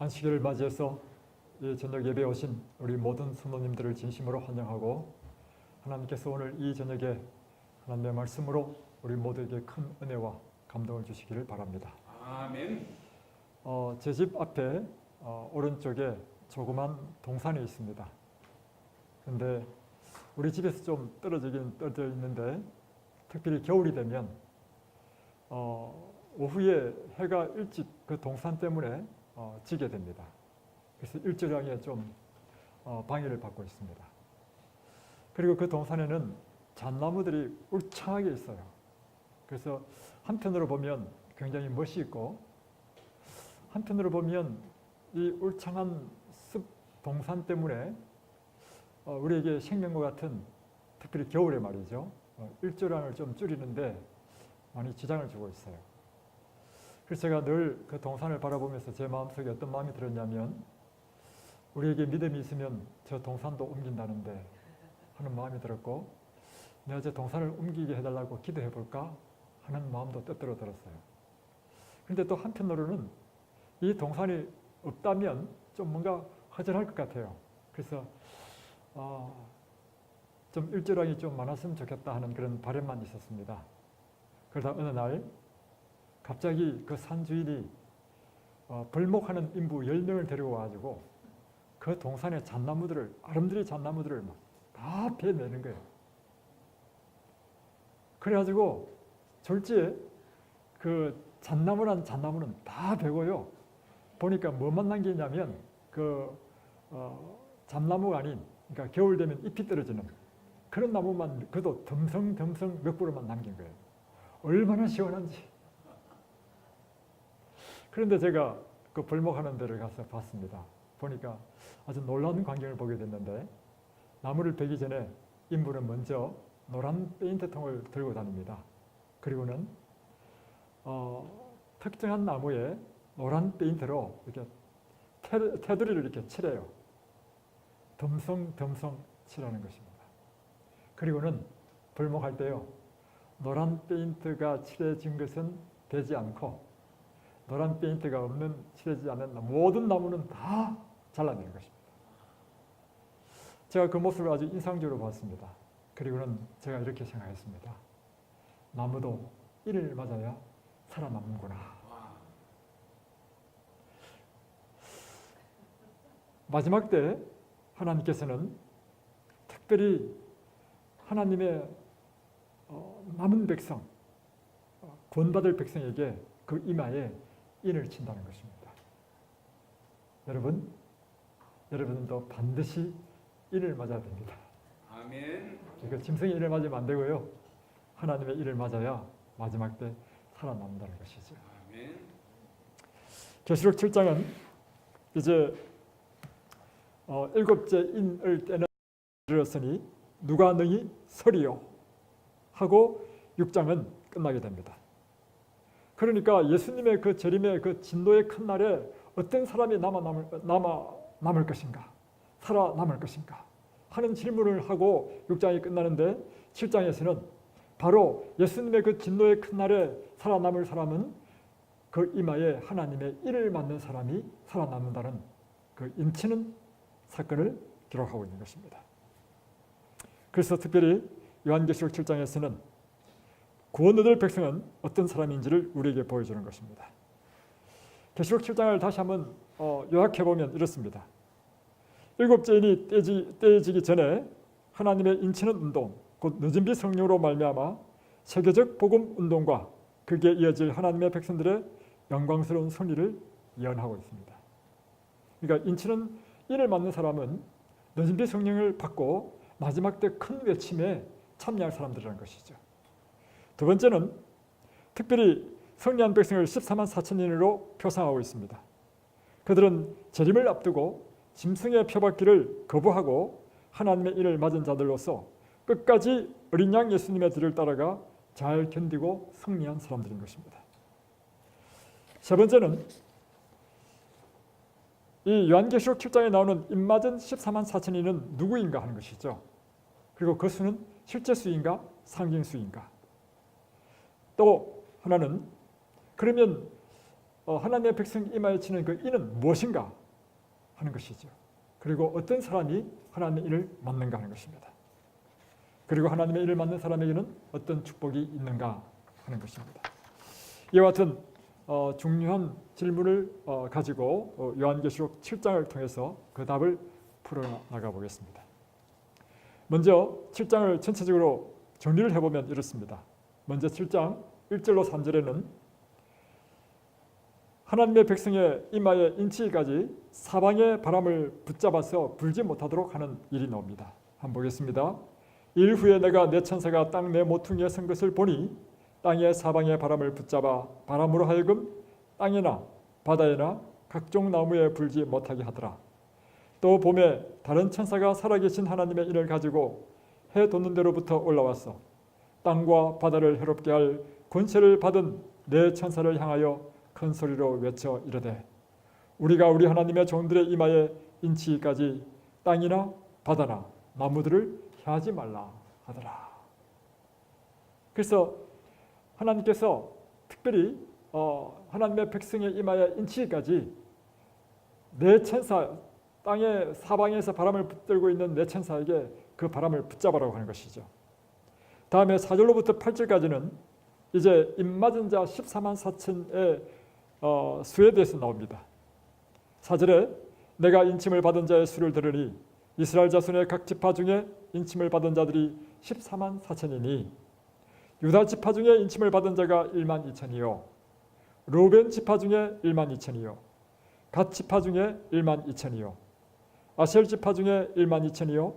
안식일을 맞이해서 이 저녁 예배에 오신 우리 모든 성도님들을 진심으로 환영하고, 하나님께서 오늘 이 저녁에 하나님의 말씀으로 우리 모두에게 큰 은혜와 감동을 주시기를 바랍니다. 아멘. 제 집 앞에 오른쪽에 조그만 동산이 있습니다. 근데 우리 집에서 좀 떨어지긴 떨어져 있는데, 특별히 겨울이 되면 오후에 해가 일찍 그 동산 때문에 지게 됩니다. 그래서 일조량에 좀 방해를 받고 있습니다. 그리고 그 동산에는 잣나무들이 울창하게 있어요. 그래서 한편으로 보면 굉장히 멋이 있고, 한편으로 보면 이 울창한 숲 동산 때문에 우리에게 생명과 같은, 특별히 겨울에 말이죠, 일조량을 좀 줄이는데 많이 지장을 주고 있어요. 그래서 제가 늘 그 동산을 바라보면서 제 마음속에 어떤 마음이 들었냐면, 우리에게 믿음이 있으면 저 동산도 옮긴다는데 하는 마음이 들었고, 내가 저 동산을 옮기게 해달라고 기도해 볼까 하는 마음도 때때로 들었어요. 그런데 또 한편으로는 이 동산이 없다면 좀 뭔가 허전할 것 같아요. 그래서 좀 일조량이 좀 많았으면 좋겠다 하는 그런 바람만 있었습니다. 그러다 어느 날 갑자기 그 산 주인이 벌목하는 인부 10명을 데리고 와가지고 그 동산의 잣나무들을, 아름드리 잣나무들을 막 다 베내는 거예요. 그래가지고 졸지에 그 잣나무란 잣나무는 다 베고요. 보니까 뭐만 남기냐면 그 잣나무가 아닌, 그러니까 겨울 되면 잎이 떨어지는 그런 나무만, 그도 덤성덤성 몇 그루만 남긴 거예요. 얼마나 시원한지. 그런데 제가 그 벌목하는 데를 가서 봤습니다. 보니까 아주 놀라운 광경을 보게 됐는데, 나무를 베기 전에 인부는 먼저 노란 페인트통을 들고 다닙니다. 그리고는 특정한 나무에 노란 페인트로 이렇게 테두리를 이렇게 칠해요. 덤성덤성 칠하는 것입니다. 그리고는 벌목할 때요, 노란 페인트가 칠해진 것은 되지 않고 노란 페인트가 없는, 칠해지지 않은 모든 나무는 다 잘라내는 것입니다. 제가 그 모습을 아주 인상적으로 봤습니다. 그리고는 제가 이렇게 생각했습니다. 나무도 이를 맞아야 살아남는구나. 마지막 때 하나님께서는 특별히 하나님의 남은 백성, 구원받을 백성에게 그 이마에 인을 친다는 것입니다. 여러분도 반드시 인을 맞아야 됩니다. 아멘. 그러니까 짐승의 인을 맞으면 안 되고요, 하나님의 인을 맞아야 마지막 때 살아남는다는 것이죠. 아멘. 계시록 7장은 이제 7째 인을 때는 이르렀으니 누가 능히 서리요 하고 6장은 끝나게 됩니다. 그러니까 예수님의 그 재림의 그 진노의 큰 날에 어떤 사람이 남을 것인가, 살아남을 것인가 하는 질문을 하고 6장이 끝나는데, 7장에서는 바로 예수님의 그 진노의 큰 날에 살아남을 사람은 그 이마에 하나님의 인을 맞는 사람이 살아남는다는 그 인치는 사건을 기록하고 있는 것입니다. 그래서 특별히 요한계시록 7장에서는 구원 얻을 백성은 어떤 사람인지를 우리에게 보여주는 것입니다. 계시록 7장을 다시 한번 요약해보면 이렇습니다. 7째 인이 떼어지기 전에 하나님의 인치는 운동, 곧 늦은 빛 성령으로 말미암아 세계적 복음 운동과 그게 이어질 하나님의 백성들의 영광스러운 선의를 예언하고 있습니다. 그러니까 인치는 인을 맞는 사람은 늦은 빛 성령을 받고 마지막 때 큰 외침에 참여할 사람들이라는 것이죠. 두 번째는 특별히 승리한 백성을 14만 4천인으로 표상하고 있습니다. 그들은 재림을 앞두고 짐승의 표받기를 거부하고 하나님의 인을 맞은 자들로서 끝까지 어린 양 예수님의 뒤를 따라가 잘 견디고 승리한 사람들인 것입니다. 세 번째는 이 요한계시록 7장에 나오는 인맞은 14만 4천인은 누구인가 하는 것이죠. 그리고 그 수는 실제 수인가 상징 수인가. 또 하나는 그러면 하나님의 백성 이마에 치는 그 이는 무엇인가 하는 것이죠. 그리고 어떤 사람이 하나님의 일을 맡는가 하는 것입니다. 그리고 하나님의 일을 맡는 사람에게는 어떤 축복이 있는가 하는 것입니다. 이와 같은 중요한 질문을 가지고 요한계시록 7장을 통해서 그 답을 풀어나가 보겠습니다. 먼저 7장을 전체적으로 정리를 해보면 이렇습니다. 먼저 7장 1절로 3절에는 하나님의 백성의 이마에 인치기까지 사방의 바람을 붙잡아서 불지 못하도록 하는 일이 나옵니다. 한번 보겠습니다. 일 후에 내가 내 천사가 땅 내 모퉁이에 선 것을 보니 땅의 사방의 바람을 붙잡아 바람으로 하여금 땅이나 바다에나 각종 나무에 불지 못하게 하더라. 또 봄에 다른 천사가 살아계신 하나님의 인을 가지고 해 돋는 데로부터 올라와서 땅과 바다를 해롭게 할 권세를 받은 내 천사를 향하여 큰 소리로 외쳐 이르되 우리가 우리 하나님의 종들의 이마에 인치기까지 땅이나 바다나 나무들을 해하지 말라 하더라. 그래서 하나님께서 특별히 하나님의 백성의 이마에 인치기까지 내 천사, 땅의 사방에서 바람을 붙들고 있는 내 천사에게 그 바람을 붙잡으라고 하는 것이죠. 다음에 4절로부터 8절까지는 이제 입맞은 자 14만 4천의 수에 대해서 나옵니다. 4절에 내가 인침을 받은 자의 수를 들으니 이스라엘 자손의 각 지파 중에 인침을 받은 자들이 14만 4천이니 유다 지파 중에 인침을 받은 자가 1만 2천이요 르우벤 지파 중에 1만 2천이요 갓 지파 중에 1만 2천이요 아셀 지파 중에 1만 2천이요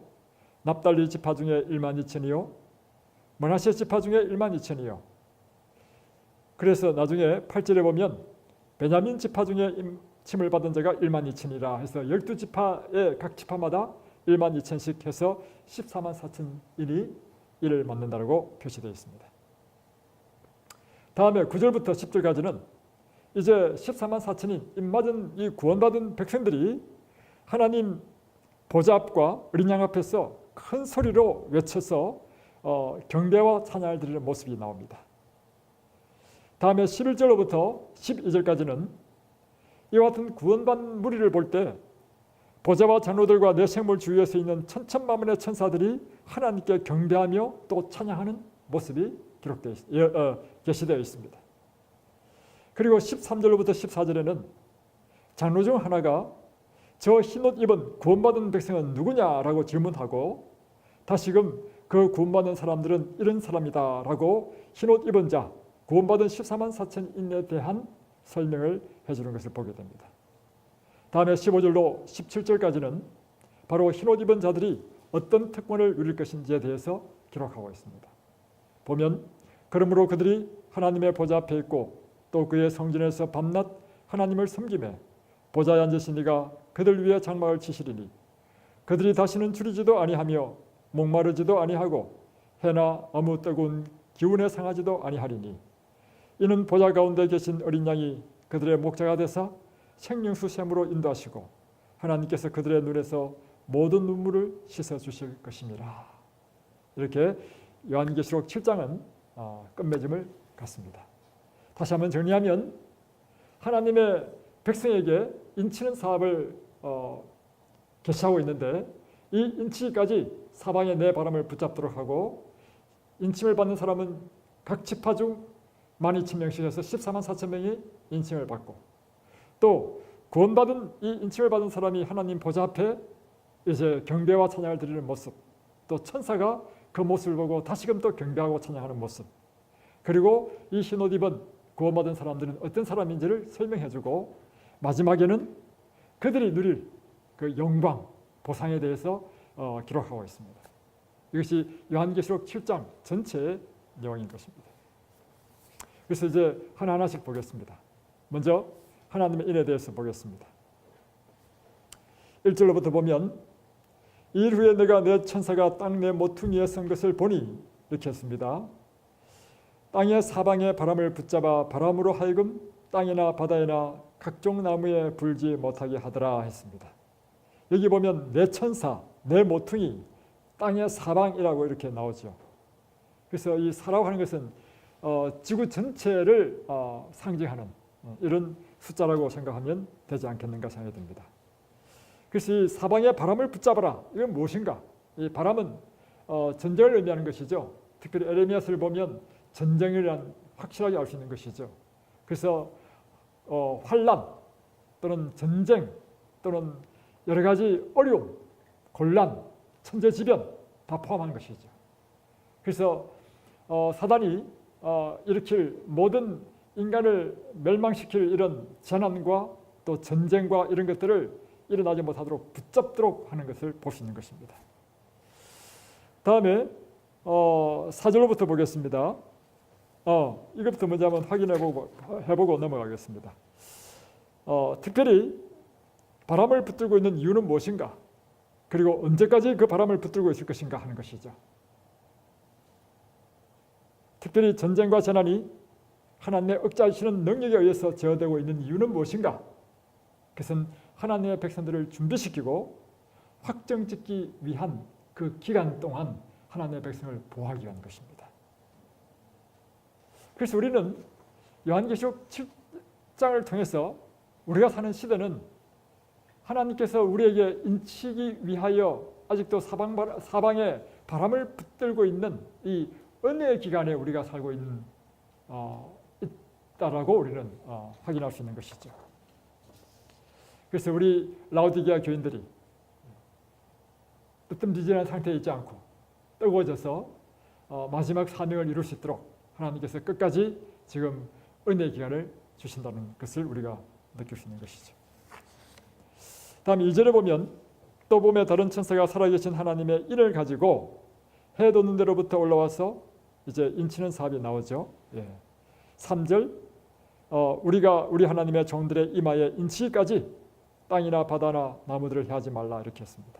납달리 지파 중에 1만 2천이요 므낫세 지파 중에 1만 2천이요. 그래서 나중에 8절에 보면 베냐민 지파 중에 인침을 받은 자가 1만 2천이라 해서 12지파의 각 지파마다 1만 2천씩 해서 14만 4천인이 이를 맡는다고 표시되어 있습니다. 다음에 9절부터 10절까지는 이제 14만 4천인 입맞은 이 구원받은 백성들이 하나님 보좌 앞과 어린 양 앞에서 큰 소리로 외쳐서 경배와 찬양을 드리는 모습이 나옵니다. 다음에 11절로부터 12절까지는 이와 같은 구원받은 무리를 볼 때 보좌와 장로들과 내 생물 주위에 서 있는 천천만만의 천사들이 하나님께 경배하며 또 찬양하는 모습이 게시되어 있습니다. 그리고 13절로부터 14절에는 장로 중 하나가 저 흰옷 입은 구원받은 백성은 누구냐라고 질문하고 다시금 그 구원받은 사람들은 이런 사람이다 라고 흰옷 입은 자 구원받은 14만 4천인에 대한 설명을 해주는 것을 보게 됩니다. 다음에 15절로 17절까지는 바로 흰옷 입은 자들이 어떤 특권을 누릴 것인지에 대해서 기록하고 있습니다. 보면 그러므로 그들이 하나님의 보좌 앞에 있고 또 그의 성전에서 밤낮 하나님을 섬기매 보좌에 앉으신 이가 그들 위에 장막을 치시리니 그들이 다시는 줄이지도 아니하며 목마르지도 아니하고 해나 아무 뜨거운 기운에 상하지도 아니하리니 이는 보좌 가운데 계신 어린 양이 그들의 목자가 되사 생명수 샘으로 인도하시고 하나님께서 그들의 눈에서 모든 눈물을 씻어주실 것입니다. 이렇게 요한계시록 7장은 끝맺음을 갖습니다. 다시 한번 정리하면 하나님의 백성에게 인치는 사업을 개시하고 있는데 이 인치기까지 사방에 내 바람을 붙잡도록 하고 인침을 받는 사람은 각 지파 중 12,000명씩 해서 14만 4천 명이 인침을 받고 또 구원받은 이 인침을 받은 사람이 하나님 보좌 앞에 이제 경배와 찬양을 드리는 모습 또 천사가 그 모습을 보고 다시금 또 경배하고 찬양하는 모습 그리고 이 흰옷 입은 구원받은 사람들은 어떤 사람인지를 설명해주고 마지막에는 그들이 누릴 그 영광, 보상에 대해서 기록하고 있습니다. 이것이 요한계시록 7장 전체의 내용인 것입니다. 그래서 이제 하나하나씩 보겠습니다. 먼저 하나님의 인에 대해서 보겠습니다. 1절로부터 보면 일 후에 내가 내 천사가 땅 내 모퉁이에 선 것을 보니 이렇게 했습니다. 땅의 사방에 바람을 붙잡아 바람으로 하여금 땅이나 바다에나 각종 나무에 불지 못하게 하더라 했습니다. 여기 보면 내 천사, 내 모퉁이, 땅의 사방이라고 이렇게 나오죠. 그래서 이 사라고 하는 것은 지구 전체를 상징하는 이런 숫자라고 생각하면 되지 않겠는가 생각이 듭니다. 그래서 이 사방의 바람을 붙잡아라. 이건 무엇인가? 이 바람은 전쟁을 의미하는 것이죠. 특별히 에레미야서를 보면 전쟁이란 확실하게 알 수 있는 것이죠. 그래서 환난 또는 전쟁 또는 여러 가지 어려움, 곤란, 천재지변 다 포함한 것이죠. 그래서 사단이 일으킬 모든 인간을 멸망시킬 이런 재난과 또 전쟁과 이런 것들을 일어나지 못하도록 붙잡도록 하는 것을 볼 수 있는 것입니다. 다음에 4절로부터 보겠습니다. 이것부터 먼저 한번 해보고 넘어가겠습니다. 특별히 바람을 붙들고 있는 이유는 무엇인가? 그리고 언제까지 그 바람을 붙들고 있을 것인가 하는 것이죠. 특별히 전쟁과 재난이 하나님의 억제하시는 능력에 의해서 제어되고 있는 이유는 무엇인가? 그것은 하나님의 백성들을 준비시키고 확정짓기 위한 그 기간 동안 하나님의 백성을 보호하기 위한 것입니다. 그래서 우리는 요한계시록 7장을 통해서 우리가 사는 시대는 하나님께서 우리에게 인치기 위하여 아직도 사방에 바람을 붙들고 있는 이 은혜의 기간에 우리가 살고 있다라고 우리는 확인할 수 있는 것이죠. 그래서 우리 라오디게아 교인들이 뜨뜻미진한 상태에 있지 않고 뜨거워져서 마지막 사명을 이룰 수 있도록 하나님께서 끝까지 지금 은혜의 기간을 주신다는 것을 우리가 느낄 수 있는 것이죠. 다음 2절에 보면 또 봄에 다른 천사가 살아계신 하나님의 인을 가지고 해 돋는 데로부터 올라와서 이제 인치는 사업이 나오죠. 3절 우리 하나님의 종들의 이마에 인치기까지 땅이나 바다나 나무들을 해하지 말라 이렇게 했습니다.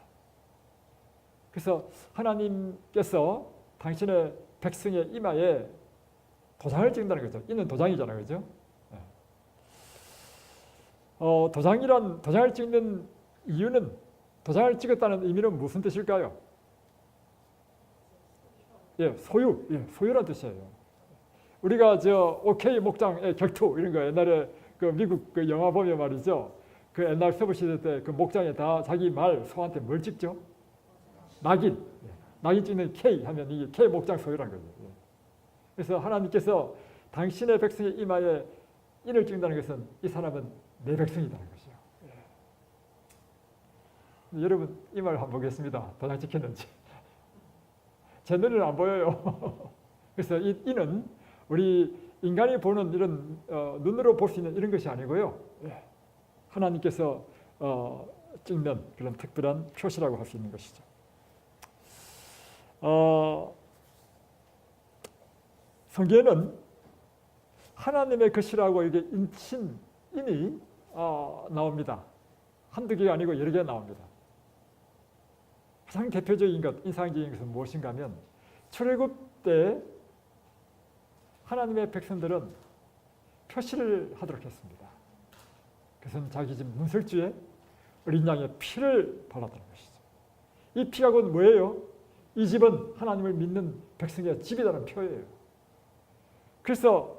그래서 하나님께서 당신의 백성의 이마에 도장을 찍는다는 거죠. 이는 도장이잖아요, 그죠? 도장을 찍는 이유는 도장을 찍었다는 의미는 무슨 뜻일까요? 소유란 뜻이에요. 우리가 OK 목장의 격투 이런 거 옛날에 그 미국 그 영화 보면 말이죠. 그 옛날 서부 시대 때 그 목장에 다 자기 말 소한테 뭘 찍죠? 낙인 찍는 K 하면 이게 K 목장 소유란 거죠. 그래서 하나님께서 당신의 백성의 이마에 인을 찍는다는 것은 이 사람은 내 백성이라는 것이죠. 여러분 이마를 한번 보겠습니다. 도장 찍혔는지. 제 눈에는 안 보여요. 그래서 이 인은 우리 인간이 보는 이런 눈으로 볼 수 있는 이런 것이 아니고요. 하나님께서 찍는 그런 특별한 표시라고 할 수 있는 것이죠. 성경에는 하나님의 것이라고 이게 인이 나옵니다. 한두 개가 아니고 여러 개 나옵니다. 가장 대표적인 것, 인상적인 것은 무엇인가 하면 출애굽 때 하나님의 백성들은 표시를 하도록 했습니다. 그것은 자기 집 문설주에 어린 양의 피를 발랐다는 것이죠. 이 피가 곧 뭐예요? 이 집은 하나님을 믿는 백성의 집이라는 표예요. 그래서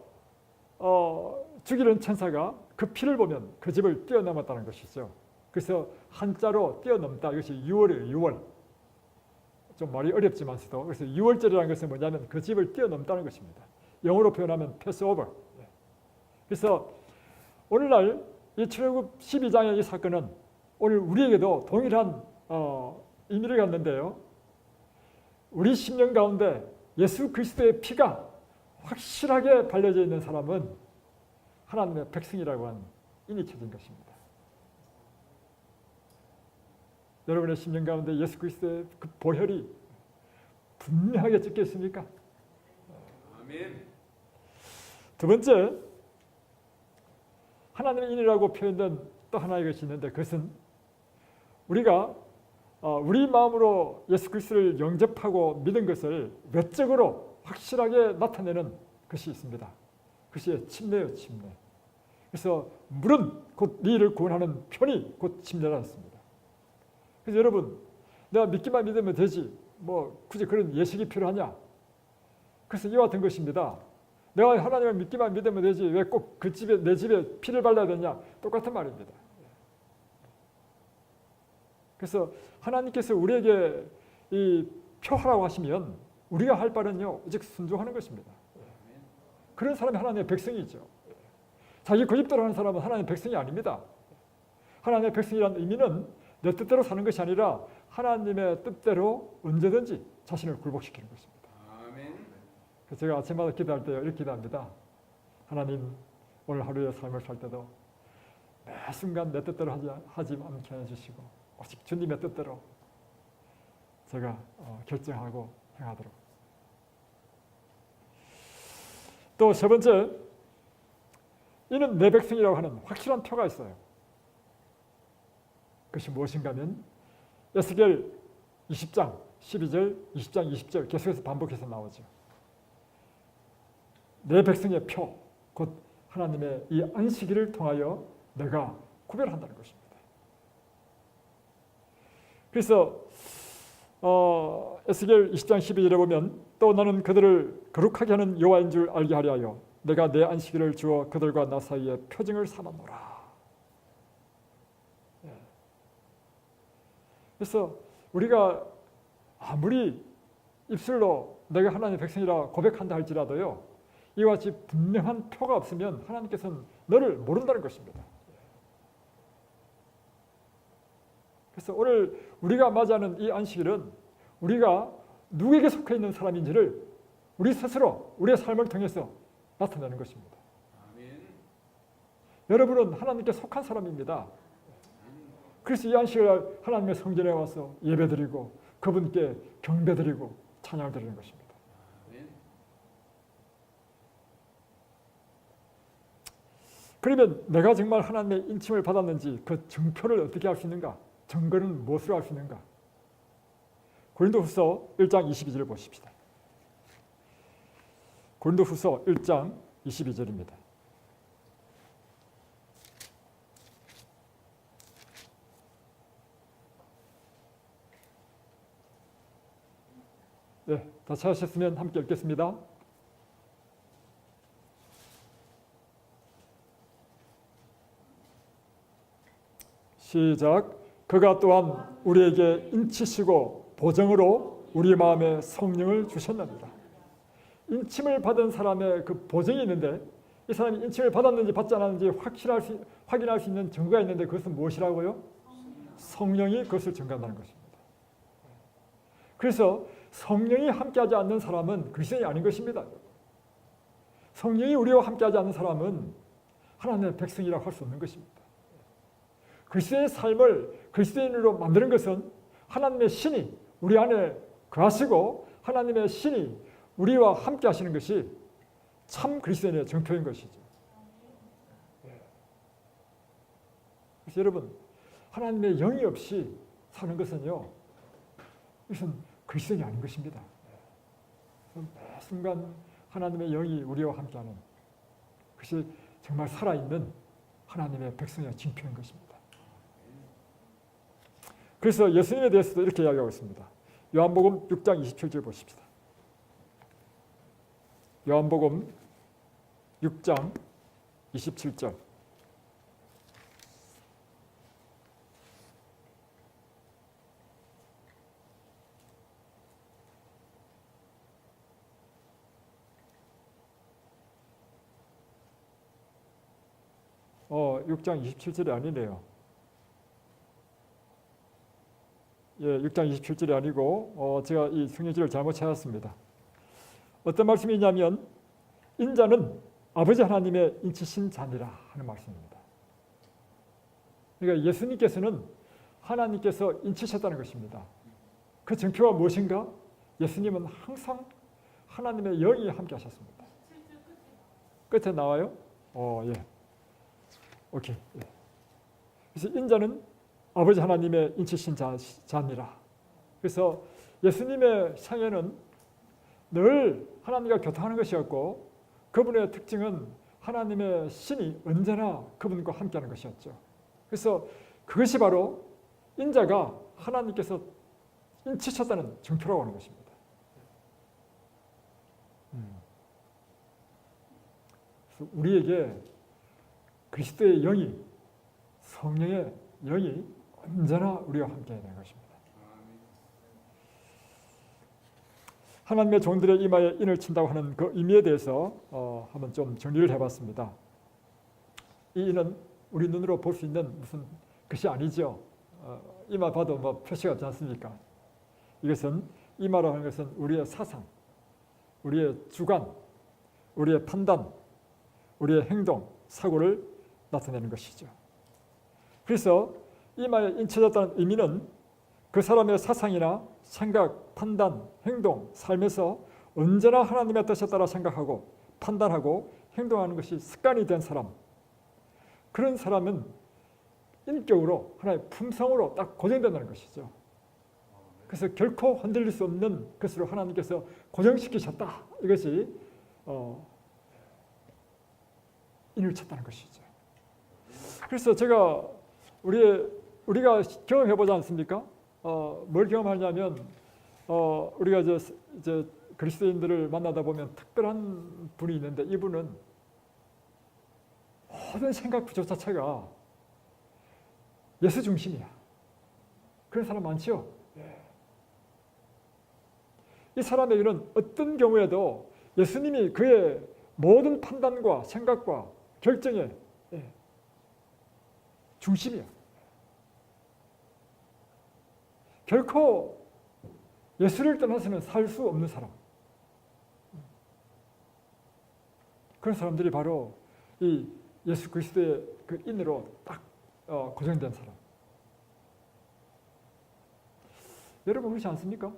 죽이는 천사가 그 피를 보면 그 집을 뛰어넘었다는 것이죠. 그래서 한자로 뛰어넘다, 이것이 6월이에요. 6월. 좀 말이 어렵지만서도 그래서 6월절이라는 것은 뭐냐면 그 집을 뛰어넘다는 것입니다. 영어로 표현하면 패스오버. 그래서 오늘날 이 출애굽 12장의 이 사건은 오늘 우리에게도 동일한 의미를 갖는데요. 우리 심령 가운데 예수 그리스도의 피가 확실하게 발려져 있는 사람은 하나님의 백성이라고 하는 인이 쳐진 것입니다. 여러분의 심령 가운데 예수 그리스도의 그 보혈이 분명하게 찍혀 있습니까? 아멘. 두 번째, 하나님의 인이라고 표현된 또 하나의 것이 있는데 그것은 우리가 우리 마음으로 예수 그리스도를 영접하고 믿은 것을 외적으로 확실하게 나타내는 것이 있습니다. 그것이 침례예요, 침례. 그래서 물은 곧 너희를 구원하는 편이 곧 침례라 했습니다. 그래서 여러분, 내가 믿기만 믿으면 되지 뭐 굳이 그런 예식이 필요하냐? 그래서 이와 같은 것입니다. 내가 하나님을 믿기만 믿으면 되지 왜 꼭 그 집에 내 집에 피를 발라야 되냐? 똑같은 말입니다. 그래서 하나님께서 우리에게 이 표하라고 하시면 우리가 할 바는요 오직 순종하는 것입니다. 그런 사람이 하나님의 백성이죠. 자기 고집대로 하는 사람은 하나님의 백성이 아닙니다. 하나님의 백성이라는 의미는 내 뜻대로 사는 것이 아니라 하나님의 뜻대로 언제든지 자신을 굴복시키는 것입니다. 아멘. 그래서 제가 아침마다 기도할 때 이렇게 기도합니다. 하나님, 오늘 하루의 삶을 살 때도 매 순간 내 뜻대로 하지 않게 해주시고 오직 주님의 뜻대로 제가 결정하고 행하도록. 또 세 번째, 이는 내 백성이라고 하는 확실한 표가 있어요. 그것이 무엇인가 하면 에스겔 20장 12절, 20장 20절 계속해서 반복해서 나오죠. 내 백성의 표, 곧 하나님의 이 안식일을 통하여 내가 구별한다는 것입니다. 그래서 에스겔 20장 12절에 보면 또 나는 그들을 거룩하게 하는 여호와인 줄 알게 하려 하여 내가 내 안식일을 주어 그들과 나 사이에 표징을 삼았노라. 그래서 우리가 아무리 입술로 내가 하나님의 백성이라 고백한다 할지라도요 이와 같이 분명한 표가 없으면 하나님께서는 너를 모른다는 것입니다. 그래서 오늘 우리가 맞이하는 이 안식일은 우리가 누구에게 속해 있는 사람인지를 우리 스스로 우리의 삶을 통해서 나타내는 것입니다. 아멘. 여러분은 하나님께 속한 사람입니다. 그래서 이 안식일 하나님의 성전에 와서 예배드리고 그분께 경배드리고 찬양을 드리는 것입니다. 아멘. 그러면 내가 정말 하나님의 인침을 받았는지 그 증표를 어떻게 할 수 있는가? 증거는 무엇으로 할 수 있는가? 고린도후서 1장 22절을 보십시다. 고린도후서 1장 22절입니다. 네, 다 찾으셨으면 함께 읽겠습니다. 시작. 그가 또한 우리에게 인치시고 보정으로 우리 마음에 성령을 주셨느니라. 인침을 받은 사람의 그 보정이 있는데 이 사람이 인침을 받았는지 받지 않았는지 확인할 수 있는 증거가 있는데 그것은 무엇이라고요? 성령이 그것을 증거한다는 것입니다. 그래서 성령이 함께하지 않는 사람은 그리스도인이 아닌 것입니다. 성령이 우리와 함께하지 않는 사람은 하나님의 백성이라고 할 수 없는 것입니다. 그리스도의 삶을 그리스도인으로 만드는 것은 하나님의 신이 우리 안에 거하시고 하나님의 신이 우리와 함께 하시는 것이 참 그리스도인의 정표인 것이죠. 그래서 여러분, 하나님의 영이 없이 사는 것은요, 이것은 그리스도인이 아닌 것입니다. 매 순간 하나님의 영이 우리와 함께하는 그것이 정말 살아있는 하나님의 백성의 징표인 것입니다. 그래서 예수님에 대해서도 이렇게 이야기하고 있습니다. 요한복음 6장 27절 보십시다. 요한복음 6장 27절. 어, 6장 27절이 아니네요. 예, 6장 27절이 아니고 제가 이 성경지를 잘못 찾았습니다. 어떤 말씀이냐면 인자는 아버지 하나님의 인치신 자니라 하는 말씀입니다. 그러니까 예수님께서는 하나님께서 인치셨다는 것입니다. 그 증표가 무엇인가? 예수님은 항상 하나님의 영이 함께 하셨습니다. 끝에 나와요? 예. 오케이. 예. 그래서 인자는 아버지 하나님의 인치신 자니라. 그래서 예수님의 생애는 늘 하나님과 교통하는 것이었고 그분의 특징은 하나님의 신이 언제나 그분과 함께하는 것이었죠. 그래서 그것이 바로 인자가 하나님께서 인치셨다는 증표라고 하는 것입니다. 우리에게 그리스도의 영이, 성령의 영이 언제나 우리와 함께 되는 것입니다. 하나님의 종들의 이마에 인을 친다고 하는 그 의미에 대해서 한번 좀 정리를 해봤습니다. 이 인은 우리 눈으로 볼 수 있는 무슨 것이 아니죠. 이마 봐도 뭐 표시가 없지 않습니까? 이것은 이마라고 하는 것은 우리의 사상, 우리의 주관, 우리의 판단, 우리의 행동, 사고를 나타내는 것이죠. 그래서 이마에 인쳐졌다는 의미는 그 사람의 사상이나 생각, 판단, 행동, 삶에서 언제나 하나님의 뜻에 따라 생각하고 판단하고 행동하는 것이 습관이 된 사람, 그런 사람은 인격으로 하나의 품성으로 딱 고정된다는 것이죠. 그래서 결코 흔들릴 수 없는 것으로 하나님께서 고정시키셨다. 이것이 인을 쳤다는 것이죠. 그래서 제가 우리가 경험해보지 않습니까? 뭘 경험하냐면 우리가 이제 그리스도인들을 만나다 보면 특별한 분이 있는데 이분은 모든 생각 구조 자체가 예수 중심이야. 그런 사람 많죠? 이 사람에게는 어떤 경우에도 예수님이 그의 모든 판단과 생각과 결정의 중심이야. 결코 예수를 떠나서는 살 수 없는 사람. 그런 사람들이 바로 이 예수 그리스도의 그 인으로 딱 고정된 사람. 여러분 그렇지 않습니까?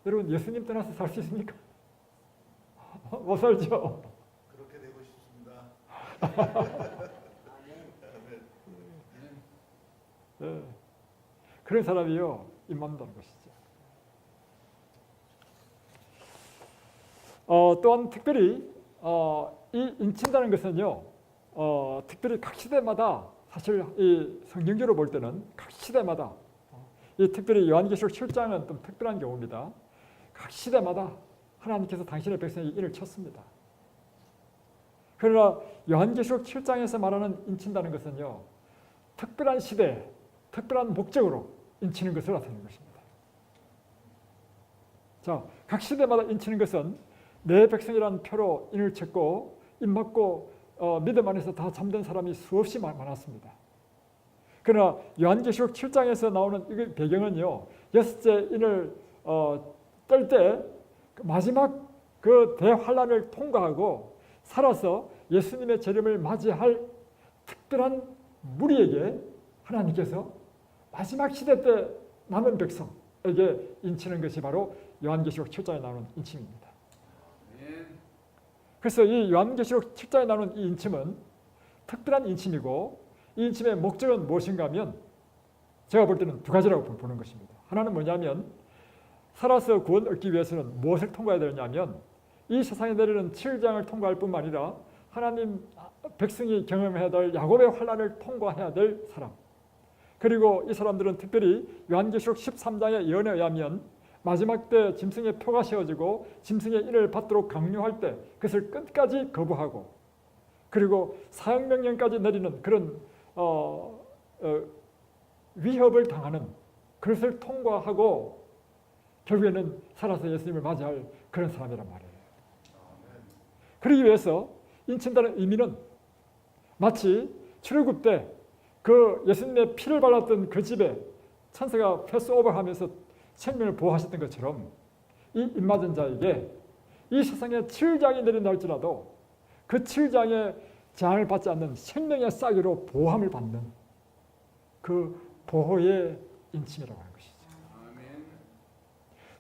여러분 예수님 떠나서 살 수 있습니까? 못 살죠. 그렇게 되고 싶습니다. 네. 그런 사람이요 임만다는 것이죠. 또한 특별히 이 인친다는 것은요 특별히 각 시대마다 사실 이 성경적으로 볼 때는 각 시대마다 이 특별히 요한계시록 7장은 좀 특별한 경우입니다. 각 시대마다 하나님께서 당신의 백성에게 인을 쳤습니다. 그러나 요한계시록 7장에서 말하는 인친다는 것은요 특별한 시대, 특별한 목적으로 인치는 것을 나타내는 것입니다. 자, 각 시대마다 인치는 것은 내 백성이라는 표로 인을 쳤고 인 맞고 믿음 안에서 다 잠든 사람이 수없이 많았습니다. 그러나 요한계시록 7장에서 나오는 이 배경은요 6째 인을 뗄 때 마지막 그 대환란을 통과하고 살아서 예수님의 재림을 맞이할 특별한 무리에게 하나님께서 마지막 시대 때 남은 백성에게 인치는 것이 바로 요한계시록 7장에 나오는 인침입니다. 그래서 이 요한계시록 7장에 나오는 이 인침은 특별한 인침이고 이 인침의 목적은 무엇인가 하면 제가 볼 때는 두 가지라고 보는 것입니다. 하나는 뭐냐면 살아서 구원 얻기 위해서는 무엇을 통과해야 되냐면 이 세상에 내리는 7장을 통과할 뿐만 아니라 하나님 백성이 경험해야 될 야곱의 환란을 통과해야 될 사람, 그리고 이 사람들은 특별히 요한계시록 13장의 예언에 의하면 마지막 때 짐승의 표가 세워지고 짐승의 인을 받도록 강요할 때 그것을 끝까지 거부하고 그리고 사형명령까지 내리는 그런 위협을 당하는 그것을 통과하고 결국에는 살아서 예수님을 맞이할 그런 사람이란 말이에요. 그러기 위해서 인친다는 의미는 마치 출애굽 때 그 예수님의 피를 발랐던 그 집에 천사가 패스오버하면서 생명을 보호하셨던 것처럼 이 인맞은 자에게 이 세상에 7장이 내린다 할지라도 그 7장의 재앙을 받지 않는 생명의 싹으로 보호함을 받는 그 보호의 인침이라고 하는 것이죠.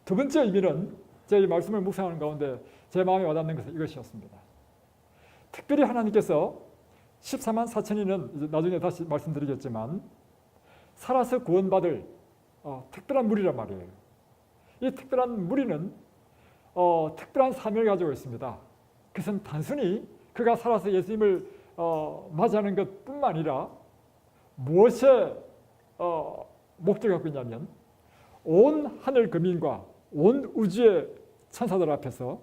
두 번째 의미는 제가 이 말씀을 묵상하는 가운데 제 마음에 와닿는 것은 이것이었습니다. 특별히 하나님께서 14만 4천인은 나중에 다시 말씀드리겠지만 살아서 구원받을 특별한 무리란 말이에요. 이 특별한 무리는 특별한 사명을 가지고 있습니다. 그것은 단순히 그가 살아서 예수님을 맞이하는 것뿐만 아니라 무엇에 목적을 갖고 있냐면 온 하늘 거민과 온 우주의 천사들 앞에서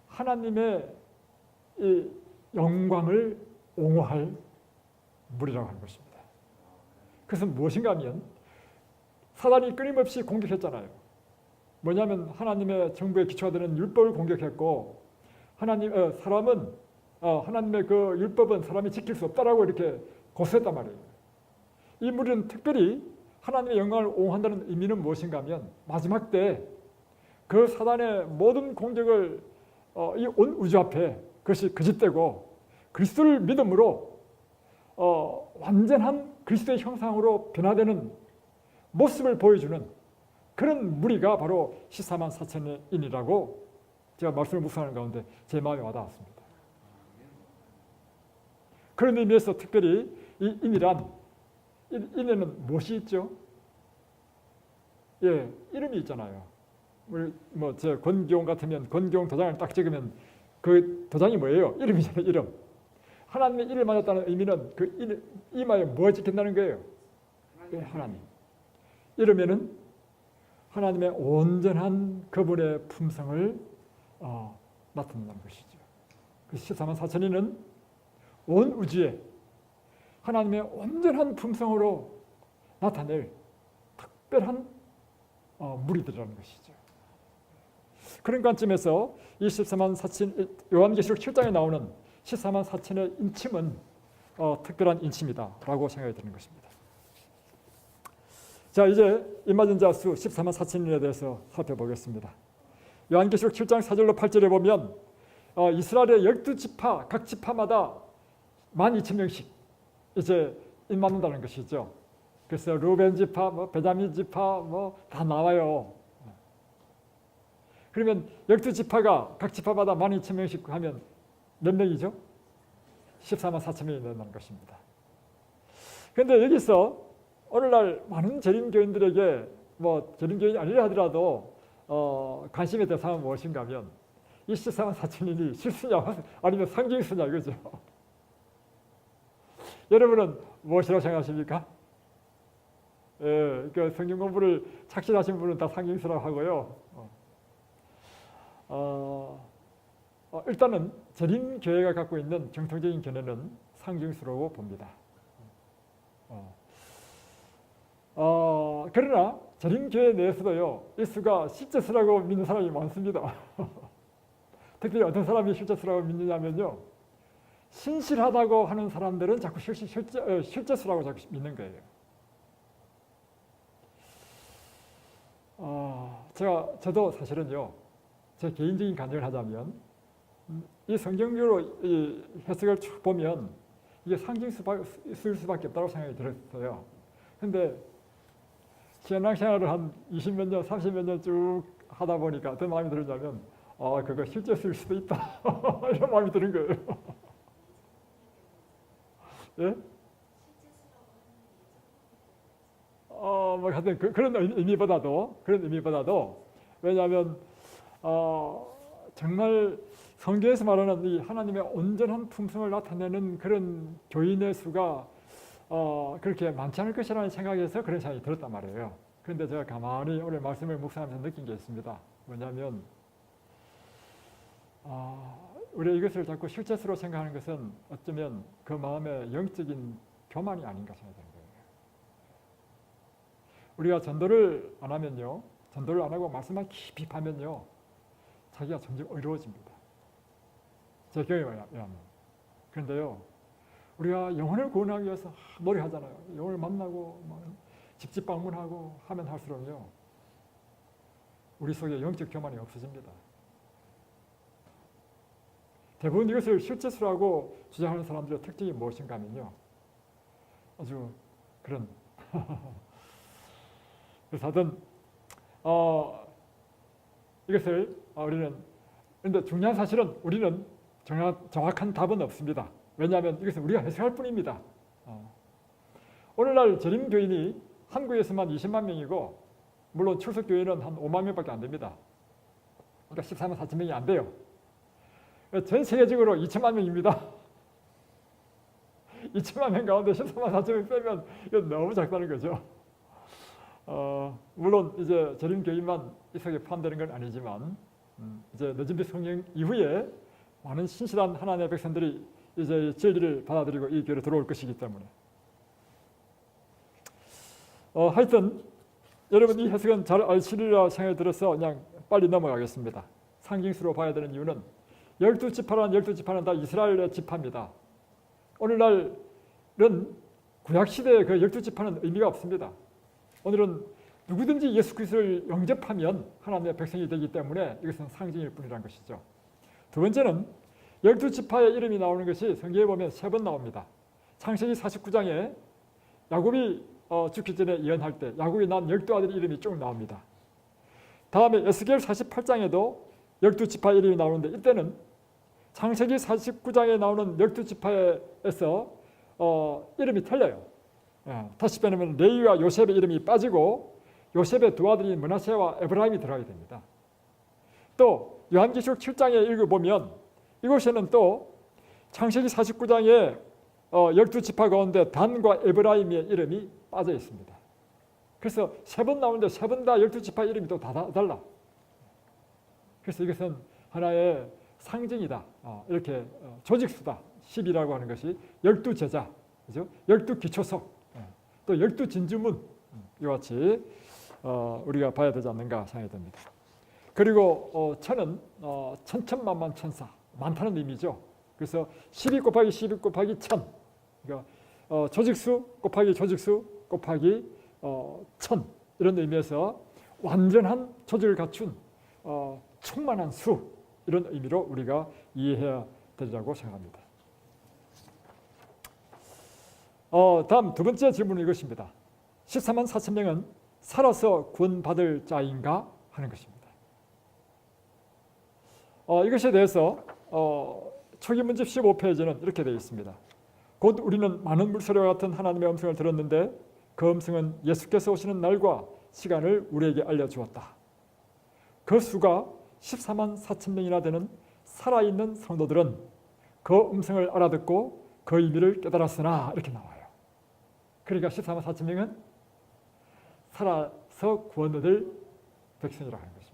하나님의 이 영광을 옹호할 무리라고 하는 것입니다. 그것은 무엇인가 하면 사단이 끊임없이 공격했잖아요. 뭐냐면 하나님의 정부의 기초가 되는 율법을 공격했고 사람은 하나님의 그 율법은 사람이 지킬 수 없다라고 이렇게 고소했단 말이에요. 이 무리는 특별히 하나님의 영광을 옹호한다는 의미는 무엇인가 하면 마지막 때 그 사단의 모든 공격을 이 온 우주 앞에 그것이 거짓되고 그리스도를 믿음으로 완전한 그리스도의 형상으로 변화되는 모습을 보여주는 그런 무리가 바로 14만 4천인이라고 제가 말씀을 묵상하는 가운데 제 마음에 와닿았습니다. 그런 의미에서 특별히 이 인에는 무엇이 있죠? 예, 이름이 있잖아요. 우리 제 권기용 같으면 권기용 도장을 딱 찍으면 그 도장이 뭐예요? 이름이잖아요. 이름. 하나님의 이를 맞았다는 의미는 그 이마에 뭐 찍힌다는 거예요? 하나님. 이름에는 하나님의 온전한 그분의 품성을 나타낸다는 것이죠. 그 14만 4천인은 온 우주에 하나님의 온전한 품성으로 나타낼 특별한 무리들이라는 것이죠. 그런 관점에서 이 14만 4천 요한계시록 7장에 나오는 14만 4천의 인침은 특별한 인침이다라고 생각이 드는 것입니다. 자, 이제 임하는 자 수 14만 4천인에 대해서 살펴보겠습니다. 요한계시록 7장 4절로 8절에 보면 이스라엘의 12지파 각 지파마다 12,000명씩 이제 임받는다는 것이죠. 그래서 루벤 지파, 베냐민 지파 다 나와요. 그러면 12지파가 각 지파마다 12,000명씩 하면 몇 명이죠? 14만 4천 명이 된다는 것입니다. 그런데 여기서 오늘날 많은 재림교인들에게 재림교인이 아니라 하더라도 관심의 대상은 무엇인가 하면 이 14만 4천인이 실수냐 아니면 상징수냐 이거죠. 여러분은 무엇이라고 생각하십니까? 예, 그 성경 공부를 착실하신 분은 다 상징수라고 하고요. 일단은 재림교회가 갖고 있는 정통적인 견해는 상징수라고 봅니다. 그러나 재림교회 내에서도요, 이 수가 실제수라고 믿는 사람이 많습니다. 특히 어떤 사람이 실제수라고 믿느냐면요, 신실하다고 하는 사람들은 자꾸 실제수라고 자꾸 믿는 거예요. 저도 사실은요, 제 개인적인 간증을 하자면 이 성경적으로 이 해석을 쭉 보면 이게 상징수일 수밖에 없다고 생각이 들었어요. 근데 신앙생활을 한 20몇 년, 30몇 년 쭉 하다 보니까 어떤 마음이 들었냐면 그거 실제수일 수도 있다 이런 마음이 드는 거예요. 예? 하여튼 그런 의미보다도 왜냐하면 정말 성경에서 말하는 이 하나님의 온전한 품성을 나타내는 그런 교인의 수가 그렇게 많지 않을 것이라는 생각에서 그런 생각이 들었단 말이에요. 그런데 제가 가만히 오늘 말씀을 묵상하면서 느낀 게 있습니다. 뭐냐면 우리가 이것을 자꾸 실제수로 생각하는 것은 어쩌면 그 마음의 영적인 교만이 아닌가 생각되는 거예요. 우리가 전도를 안 하면요, 전도를 안 하고 말씀만 깊이 파면요, 자기가 점점 어려워집니다. 제 경험에 의하면. 그런데요, 우리가 영혼을 구원하기 위해서 노력하잖아요. 영혼을 만나고 집집 방문하고 하면 할수록요, 우리 속에 영적 교만이 없어집니다. 대부분 이것을 실제수라고 주장하는 사람들의 특징이 무엇인가 하면요, 아주 그런 그래서 하여튼 이것을 우리는, 그런데 중요한 사실은 우리는 정확한 답은 없습니다. 왜냐하면 이것은 우리가 해석할 뿐입니다. 오늘날 재림교인이 한국에서만 20만 명이고 물론 출석교인은 한 5만 명밖에 안 됩니다. 그러니까 14만 4천 명이 안 돼요. 전 세계적으로 2천만 명입니다. 2천만 명 가운데 14만 4천 명 빼면 이건 너무 작다는 거죠. 물론 이제 재림교인만 이 속에 포함되는 건 아니지만 이제 늦은빛 성령 이후에 많은 신실한 하나님의 백성들이 이제 진리를 받아들이고 이 교회로 들어올 것이기 때문에 하여튼 여러분 이 해석은 잘 아시리라 생각이 들어서 그냥 빨리 넘어가겠습니다. 상징수로 봐야 되는 이유는 12지파란 12지파는 다 이스라엘의 지파입니다. 오늘날은 구약시대의 그 12지파는 의미가 없습니다. 오늘은 누구든지 예수 그리스도를 영접하면 하나님의 백성이 되기 때문에 이것은 상징일 뿐이라는 것이죠. 두 번째는 12지파의 이름이 나오는 것이 성경에 보면 3번 나옵니다. 창세기 49장에 야곱이 죽기 전에 예언할 때 야곱이 낳은 12아들의 이름이 쭉 나옵니다. 다음에 에스겔 48장에도 12지파 이름이 나오는데 이때는 창세기 49장에 나오는 12지파에서 이름이 틀려요. 다시 빼면 레위와 요셉의 이름이 빠지고 요셉의 두 아들인 므낫세와 에브라임이 들어가게 됩니다. 또 요한계시록 7장에 읽어보면 이곳에는 또 창세기 49장에 12지파 가운데 단과 에브라임의 이름이 빠져 있습니다. 그래서 3번 나오는데 3번 다 12지파 이름이 또 다 달라. 그래서 이것은 하나의 상징이다. 이렇게 조직수다. 10이라고 하는 것이 12제자, 그죠? 12기초석, 또 12진주문 이와 같이 우리가 봐야 되지 않는가 생각이 듭니다. 그리고 천은 천천만만 천사, 많다는 의미죠. 그래서 12 곱하기 12 곱하기 1000, 그러니까 조직수 곱하기 조직수 곱하기 1000 이런 의미에서 완전한 조직을 갖춘 충만한 수 이런 의미로 우리가 이해해야 되리라고 생각합니다. 다음 두 번째 질문은 이것입니다. 14만 4천 명은 살아서 구원받을 자인가 하는 것입니다. 이것에 대해서 초기 문집 15페이지는 이렇게 되어 있습니다. 곧 우리는 많은 물소리와 같은 하나님의 음성을 들었는데 그 음성은 예수께서 오시는 날과 시간을 우리에게 알려주었다. 그 수가 14만 4천 명이나 되는 살아있는 성도들은 그 음성을 알아듣고 그 의미를 깨달았으나 이렇게 나와요. 그러니까 14만 4천 명은 살아서 구원 얻을 백성이라고 하는 것입니다.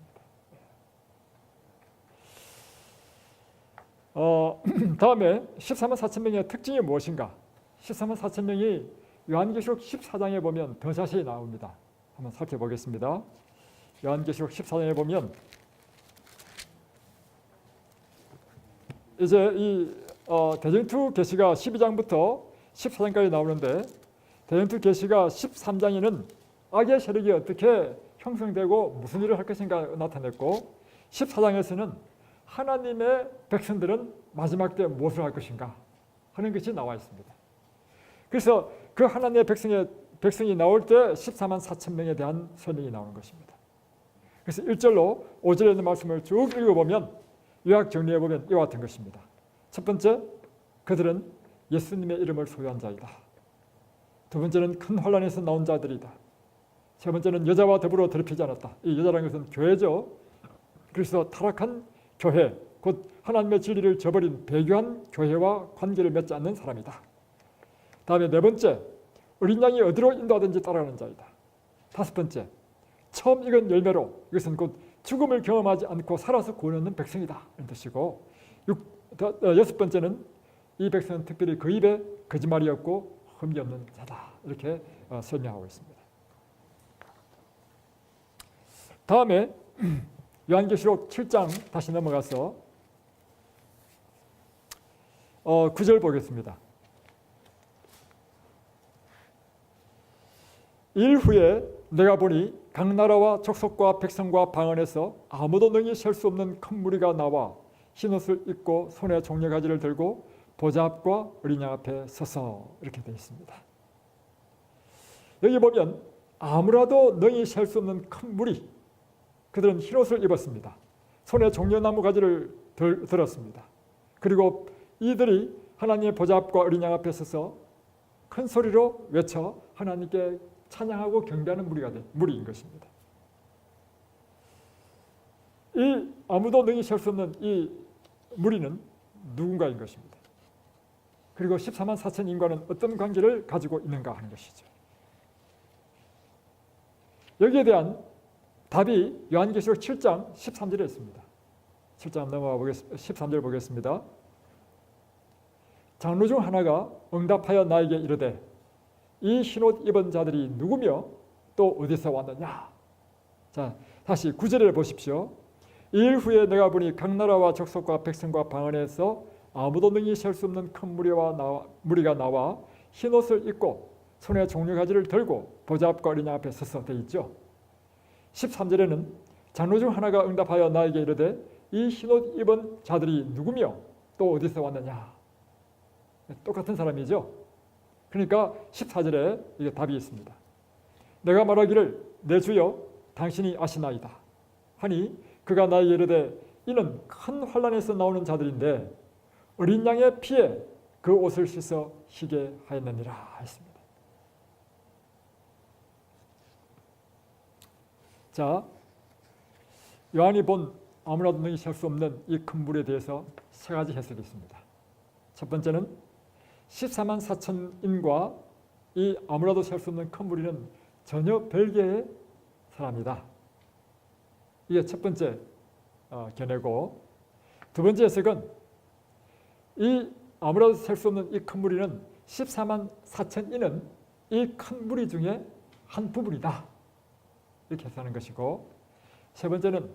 다음에 14만 4천 명의 특징이 무엇인가? 14만 4천 명이 요한계시록 14장에 보면 더 자세히 나옵니다. 한번 살펴보겠습니다. 요한계시록 14장에 보면 이제 이 대전투 계시가 12장부터 14장까지 나오는데 대전투 계시가 13장에는 악의 세력이 어떻게 형성되고 무슨 일을 할 것인가 나타냈고 14장에서는 하나님의 백성들은 마지막 때 무엇을 할 것인가 하는 것이 나와 있습니다. 그래서 그 하나님의 백성이 나올 때 14만 4천 명에 대한 설명이 나오는 것입니다. 그래서 1절로 5절에 있는 말씀을 쭉 읽어보면 요약 정리해보면 이와 같은 것입니다. 첫 번째, 그들은 예수님의 이름을 소유한 자이다. 두 번째는 큰 환란에서 나온 자들이다. 세 번째는 여자와 더불어 더럽히지 않았다. 이 여자라는 것은 교회죠. 그래서 타락한 교회, 곧 하나님의 진리를 저버린 배교한 교회와 관계를 맺지 않는 사람이다. 다음에 네 번째, 어린 양이 어디로 인도하든지 따라가는 자이다. 다섯 번째, 처음 익은 열매로, 이것은 곧 죽음을 경험하지 않고 살아서 구원 얻는 백성이다 이런 뜻이고, 여섯 번째는 이 백성은 특별히 그 입에 거짓말이 없고 흠이 없는 자다 이렇게 설명하고 있습니다. 다음에 요한계시록 7장 다시 넘어가서 9절 보겠습니다. 일 후에 내가 보니 각 나라와 족속과 백성과 방언에서 아무도 능히 셀 수 없는 큰 무리가 나와 흰옷을 입고 손에 종려가지를 들고 보좌 앞과 어린 양 앞에 서서 이렇게 되어 있습니다. 여기 보면 아무라도 능히 셀 수 없는 큰 무리, 그들은 흰옷을 입었습니다. 손에 종려나무 가지를 들었습니다. 그리고 이들이 하나님의 보좌 앞과 어린 양 앞에 서서 큰 소리로 외쳐 하나님께 찬양하고 경배하는 무리인 것입니다. 이 아무도 능히 셀 수 없는 이 무리는 누군가인 것입니다. 그리고 14만 4천 인과는 어떤 관계를 가지고 있는가 하는 것이죠. 여기에 대한 답이 요한계시록 7장 13절에 있습니다. 7장 넘어가 보겠습니다. 13절 보겠습니다. 장로 중 하나가 응답하여 나에게 이르되 이 흰옷 입은 자들이 누구며 또 어디서 왔느냐. 자, 다시 9절을 보십시오. 이일 후에 내가 보니 각 나라와 족속과 백성과 방 안에서 아무도 능히 셀 수 없는 큰 무리가 나와 흰옷을 입고 손에 종려가지를 들고 보좌 앞과 어린양 앞에 서서 돼 있죠. 13절에는 장로 중 하나가 응답하여 나에게 이르되 이 흰옷 입은 자들이 누구며 또 어디서 왔느냐. 똑같은 사람이죠. 그러니까 14절에 이게 답이 있습니다. 내가 말하기를 내 주여 당신이 아시나이다 하니 그가 나에게 이르되 이는 큰 환난에서 나오는 자들인데 어린 양의 피에 그 옷을 씻어 희게 하였느니라 했습니다. 자, 요한이 본 아무나도 능히 셀 수 없는 이 큰 물에 대해서 세 가지 해석이 있습니다. 첫 번째는 14만 4천인과 이 아무나도 셀 수 없는 큰 무리는 전혀 별개의 사람이다. 이게 첫 번째 견해고, 두 번째 해석은 이 아무나도 셀 수 없는 이 큰 무리는 14만 4천인은 이 큰 무리 중에 한 부분이다. 이렇게 해석하는 것이고, 세 번째는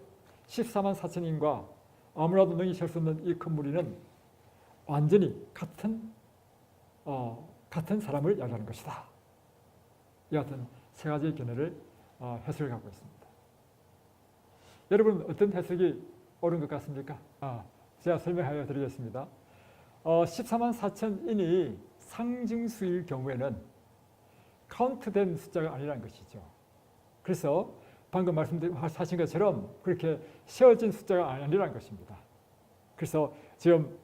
14만 4천인과 아무나도 능히 셀 수 없는 이 큰 무리는 완전히 같은 사람을 이야기하는 것이다. 이 같은 세 가지의 견해를 해석을 갖고 있습니다. 여러분 어떤 해석이 옳은 것 같습니까? 제가 설명하여 드리겠습니다. 14만 4천인이 상징수일 경우에는 카운트된 숫자가 아니라는 것이죠. 그래서 방금 말씀하신 것처럼 그렇게 세워진 숫자가 아니라는 것입니다. 그래서 지금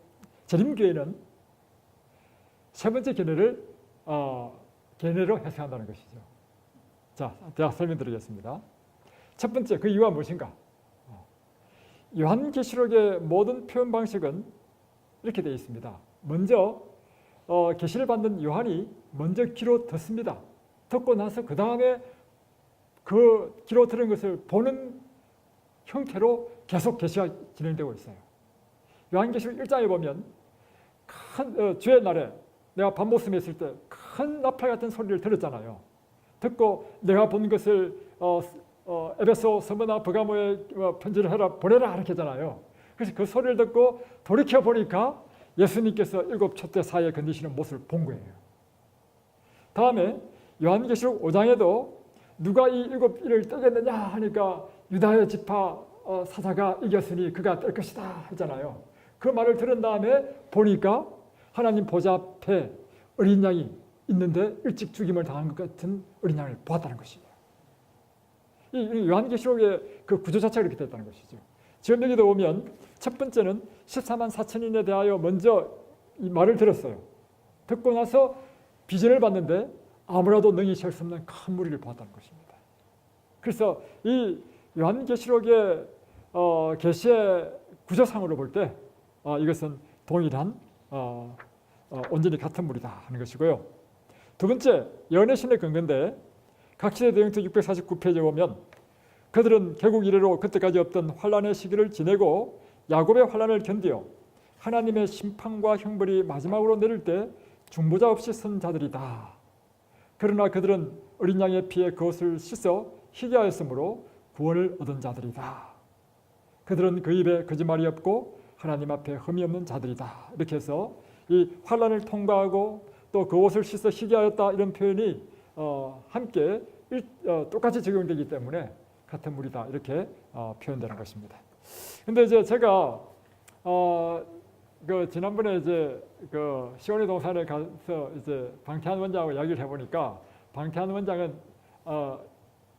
재림교회는 세 번째 견해를 견해로 해석한다는 것이죠. 자, 제가 설명드리겠습니다. 첫 번째, 그 이유가 무엇인가? 요한계시록의 모든 표현 방식은 이렇게 되어 있습니다. 먼저 계시를 받는 요한이 먼저 귀로 듣습니다. 듣고 나서 그 다음에 그 귀로 들은 것을 보는 형태로 계속 계시가 진행되고 있어요. 요한계시록 1장에 보면 주의 날에 내가 밤모섬에 있을 때 큰 나팔 같은 소리를 들었잖아요. 듣고 내가 본 것을 에베소, 스무나, 버가모에 편지를 해라 보내라 이렇게 하잖아요. 그래서 그 소리를 듣고 돌이켜 보니까 예수님께서 일곱 촛대 사이에 건드시는 모습을 본 거예요. 다음에 요한계시록 5장에도 누가 이 일곱 일을 떼겠느냐 하니까 유다의 지파 사자가 이겼으니 그가 뗄 것이다 했잖아요. 그 말을 들은 다음에 보니까 하나님 보좌 앞에 어린 양이 있는데 일찍 죽임을 당한 것 같은 어린 양을 보았다는 것이에요. 이 요한계시록의 그 구조 자체가 이렇게 됐다는 것이죠. 지금 여기도 보면 첫 번째는 14만 4천인에 대하여 먼저 이 말을 들었어요. 듣고 나서 비전을 봤는데 아무라도 능히 셀 수 없는 큰 무리를 보았다는 것입니다. 그래서 이 요한계시록의 계시의 구조상으로 볼 때 이것은 동일한 온전히 같은 무리다 하는 것이고요. 두 번째, 연애신의 근거인데 각시대 대영토 649페이지에 보면 그들은 개국 이래로 그때까지 없던 환란의 시기를 지내고 야곱의 환란을 견디어 하나님의 심판과 형벌이 마지막으로 내릴 때 중보자 없이 선 자들이다. 그러나 그들은 어린 양의 피에 그것을 씻어 희게 하였으므로 구원을 얻은 자들이다. 그들은 그 입에 거짓말이 없고 하나님 앞에 흠이 없는 자들이다. 이렇게 해서 이 환란을 통과하고 또 그 옷을 씻어 희게 하였다 이런 표현이 함께 똑같이 적용되기 때문에 같은 무리다 이렇게 표현되는 것입니다. 근데 이제 제가 그 지난번에 이제 그 시온의 동산에 가서 이제 방태한 원장하고 이야기를 해보니까 방태한 원장은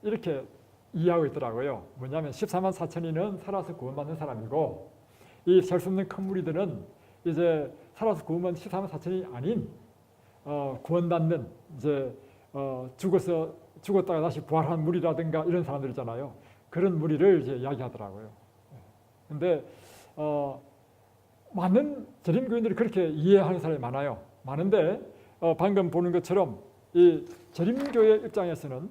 이렇게 이해하고 있더라고요. 뭐냐면 14만 4천인은 살아서 구원받는 사람이고 이 셀 수 없는 큰 무리들은 이제 살아서 구원받는 14만 4천이 아닌 구원받는 이제 죽었다가 다시 부활한 무리라든가 이런 사람들 있잖아요. 그런 무리를 이제 이야기하더라고요. 근데 많은 재림교인들이 그렇게 이해하는 사람이 많아요. 많은데 방금 보는 것처럼 이 재림교의 입장에서는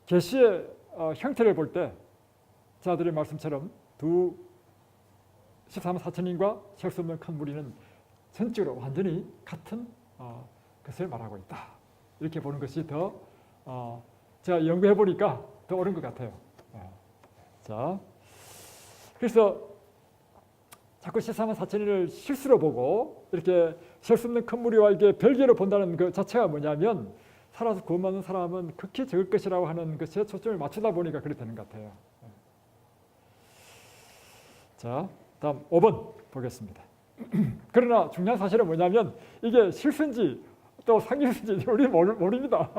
계시의 형태를 볼 때 자들의 말씀처럼 두 14만 4천인과 셀 수 없는 큰 무리는 전적으로 완전히 같은 것을 말하고 있다. 이렇게 보는 것이 더 제가 연구해 보니까 더 옳은 것 같아요. 자, 그래서 자꾸 14만 4천인을 실수로 보고 이렇게 셀 수 없는 큰 무리와 이게 별개로 본다는 그 자체가 뭐냐면 살아서 구원받는 사람은 극히 적을 것이라고 하는 것에 초점을 맞추다 보니까 그렇게 되는 것 같아요. 자, 다음 5번 보겠습니다. 그러나 중요한 사실은 뭐냐면 이게 실수인지 또 상기인지 우리는 모릅니다.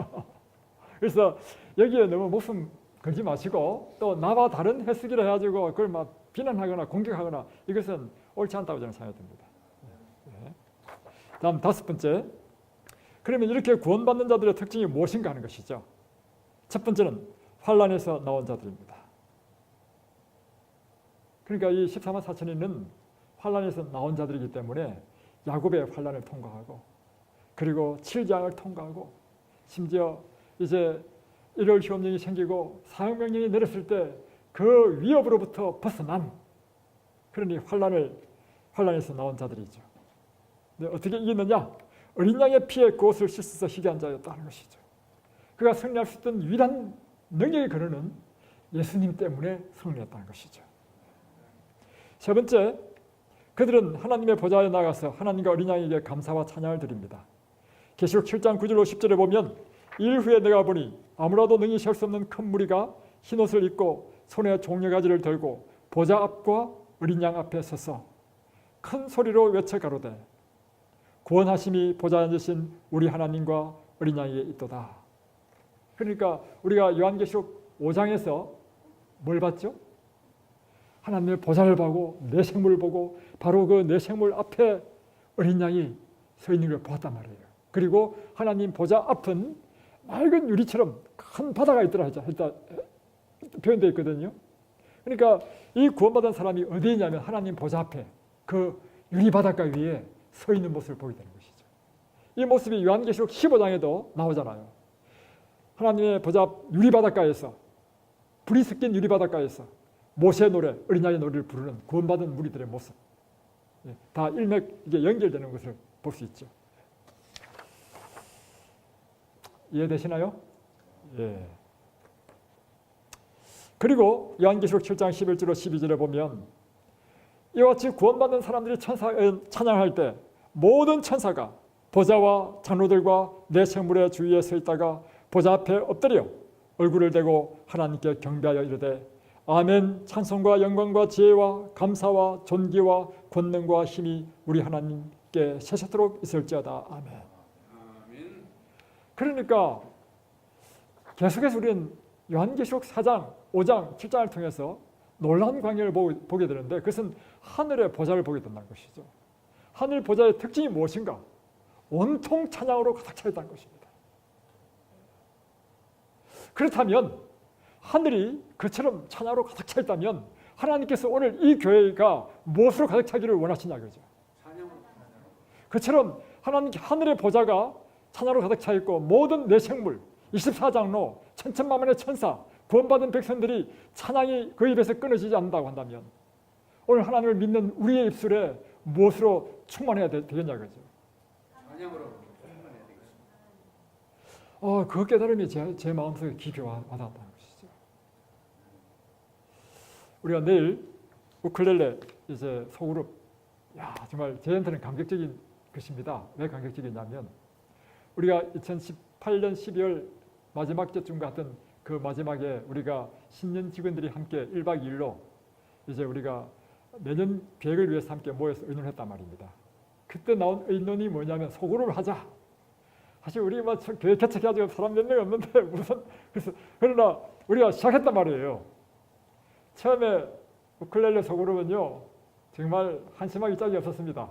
그래서 여기에 너무 목숨 걸지 마시고 또 나와 다른 해석이라 해가지고 그걸 막 비난하거나 공격하거나 이것은 옳지 않다고 저는 생각됩니다. 다음 5번째. 그러면 이렇게 구원받는 자들의 특징이 무엇인가 하는 것이죠. 첫 번째는 환난에서 나온 자들입니다. 그러니까 이 14만 4천인은 환난에서 나온 자들이기 때문에 야곱의 환난을 통과하고 그리고 7장을 통과하고 심지어 이제 1월 시험령이 생기고 사형명령이 내렸을 때 그 위협으로부터 벗어난 그러니 환난에서 나온 자들이죠. 근데 어떻게 이겼느냐? 어린 양의 피에 그옷을 씻어서 희게 한 자였다는 것이죠. 그가 승리할 수 있던 유일한 능력의 근원은 예수님 때문에 승리했다는 것이죠. 세 번째, 그들은 하나님의 보좌에 나가서 하나님과 어린 양에게 감사와 찬양을 드립니다. 계시록 7장 9절로 10절에 보면 일 후에 내가 보니 아무라도 능히 셀 수 없는 큰 무리가 흰옷을 입고 손에 종려가지를 들고 보좌 앞과 어린 양 앞에 서서 큰 소리로 외쳐 가로되 구원하심이 보좌에 앉으신 우리 하나님과 어린 양에게 있도다. 그러니까 우리가 요한계시록 5장에서 뭘 봤죠? 하나님의 보좌를 보고 내 생물을 보고 바로 그 내 생물 앞에 어린 양이 서 있는 걸 보았단 말이에요. 그리고 하나님 보좌 앞은 맑은 유리처럼 큰 바다가 있더라 했다 표현되어 있거든요. 그러니까 이 구원받은 사람이 어디에 있냐면 하나님 보좌 앞에 그 유리 바닷가 위에 서 있는 모습을 보게 되는 것이죠. 이 모습이 요한계시록 15장에도 나오잖아요. 하나님의 보좌 앞 유리 바닷가에서 불이 섞인 유리 바닷가에서 모세의 노래, 어린 양의 노래를 부르는 구원받은 무리들의 모습, 다 일맥 이게 연결되는 것을 볼 수 있죠. 이해되시나요? 예. 그리고 요한계시록 7장 11절로 12절에 보면 이와 같이 구원받는 사람들이 찬양할 때 모든 천사가 보좌와 장로들과 내 생물의 주위에 서 있다가 보좌 앞에 엎드려 얼굴을 대고 하나님께 경배하여 이르되 아멘. 찬송과 영광과 지혜와 감사와 존귀와 권능과 힘이 우리 하나님께 세세토록 있을지어다. 아멘. 그러니까 계속해서 우리는 요한계시록 4장, 5장, 7장을 통해서 놀라운 광야를 보게 되는데 그것은 하늘의 보좌를 보게 된다는 것이죠. 하늘 보좌의 특징이 무엇인가? 온통 찬양으로 가득 차 있다는 것입니다. 그렇다면 하늘이 그처럼 찬양으로 가득 차 있다면 하나님께서 오늘 이 교회가 무엇으로 가득 차기를 원하시냐 그죠? 그처럼 하늘의 보좌가 찬양으로 가득 차 있고 모든 내 생물 24장로 천천만만의 천사 구원받은 백성들이 찬양이 그 입에서 끊어지지 않는다고 한다면 오늘 하나님을 믿는 우리의 입술에 무엇으로 충만해야 되겠냐 그죠? 찬양으로 충만해야 되겠습니다. 그 깨달음이 제 마음속에 깊이 와닿았다는 것이죠. 우리가 내일 우클렐레 이제 소그룹 정말 저한테는 감격적인 것입니다. 왜 감격적이냐면 우리가 2018년 12월 마지막 주쯤 같은 그 마지막에 우리가 신년 직원들이 함께 1박 2일로 이제 우리가 내년 계획을 위해서 함께 모여서 의논했단 말입니다. 그때 나온 의논이 뭐냐면 소그룹을 하자. 사실 우리 교회 개척해가지고 사람 몇 명 없는데 그러나 우리가 시작했단 말이에요. 처음에 우클렐레 소그룹은요 정말 한심하기 짝이 없었습니다.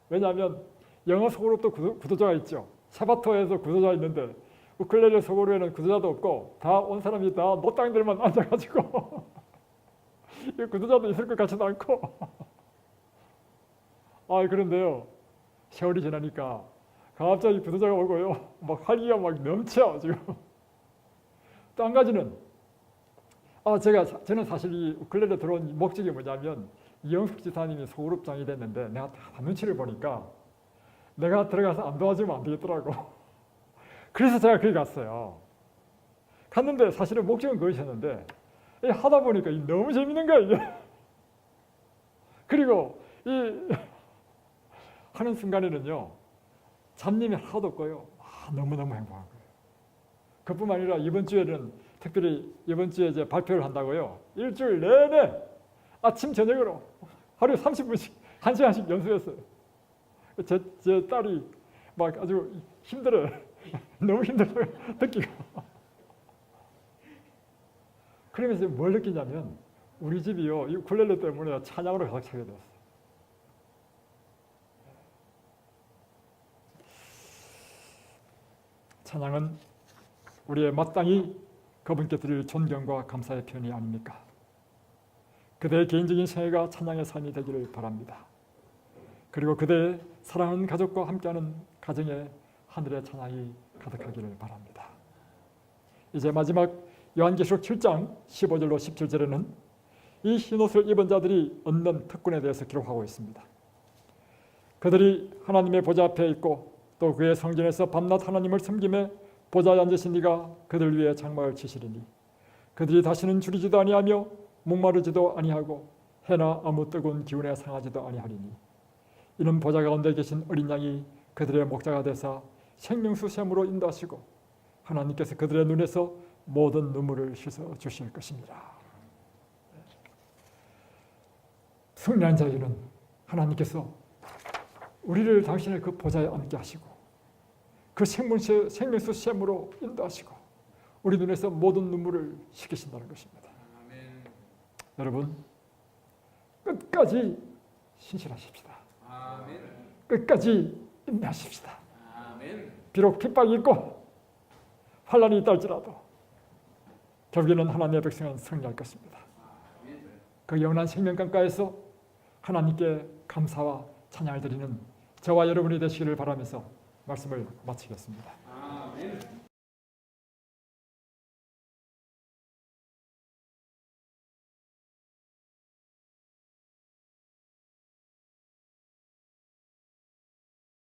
왜냐하면 영어 소그룹도 구도자가 있죠. 샤바토에서 구도자가 있는데 우클렐레 소그룹에는 구도자도 없고 다 온 사람이 다 노땅들만 앉아가지고 구도자도 있을 것 같지도 않고 그런데요 세월이 지나니까 갑자기 구도자가 오고요 막 활기가 막 넘쳐 지금. 또 한 가지는 저는 사실 이 우클렐레 들어온 목적이 뭐냐면 이영숙 지사님이 소그룹장이 됐는데 내가 다 눈치를 보니까 내가 들어가서 안 도와주면 안 되겠더라고. 그래서 제가 거기 갔어요. 갔는데 사실은 목적은 그것이었는데 하다 보니까 너무 재밌는 거야 이게. 그리고 이 하는 순간에는요 잡념이 하나도 없고요. 너무너무 행복한 거예요. 그뿐만 아니라 이번 주에는 특별히 이번 주에 이제 발표를 한다고요. 일주일 내내 아침 저녁으로 하루에 30분씩 1시간씩 연습했어요. 제 딸이 막 아주 힘들어요. 너무 힘들어요. 듣기가. 그러면서 뭘 느끼냐면 우리 집이요 이 굴렐레 때문에 찬양으로 가득 차게 되었어요. 찬양은 우리의 마땅히 그분께 드릴 존경과 감사의 표현이 아닙니까? 그대의 개인적인 생애가 찬양의 삶이 되기를 바랍니다. 그리고 그대의 사랑하는 가족과 함께하는 가정에 하늘의 찬양이 가득하기를 바랍니다. 이제 마지막 요한계시록 7장 15절로 17절에는 이 흰옷을 입은 자들이 얻는 특권에 대해서 기록하고 있습니다. 그들이 하나님의 보좌 앞에 있고 또 그의 성전에서 밤낮 하나님을 섬기며 보좌에 앉으신 이가 그들 위에 장막을 치시리니 그들이 다시는 줄이지도 아니하며 목마르지도 아니하고 해나 아무 뜨거운 기운에 상하지도 아니하리니 이는 보좌 가운데 계신 어린 양이 그들의 목자가 되사 생명수 샘으로 인도하시고 하나님께서 그들의 눈에서 모든 눈물을 씻어 주실 것입니다. 승리한 자에게는 하나님께서 우리를 당신의 그 보좌에 앉게 하시고 그 생명수 샘으로 인도하시고 우리 눈에서 모든 눈물을 씻기신다는 것입니다. 아멘. 여러분 끝까지 신실하십시다. 아멘. 끝까지 인내하십시다. 아멘. 비록 핍박이 있고 환난이 있다 할지라도 결국에는 하나님의 백성은 승리할 것입니다. 그 영원한 생명강가에서 하나님께 감사와 찬양을 드리는 저와 여러분이 되시기를 바라면서 말씀을 마치겠습니다. 아멘.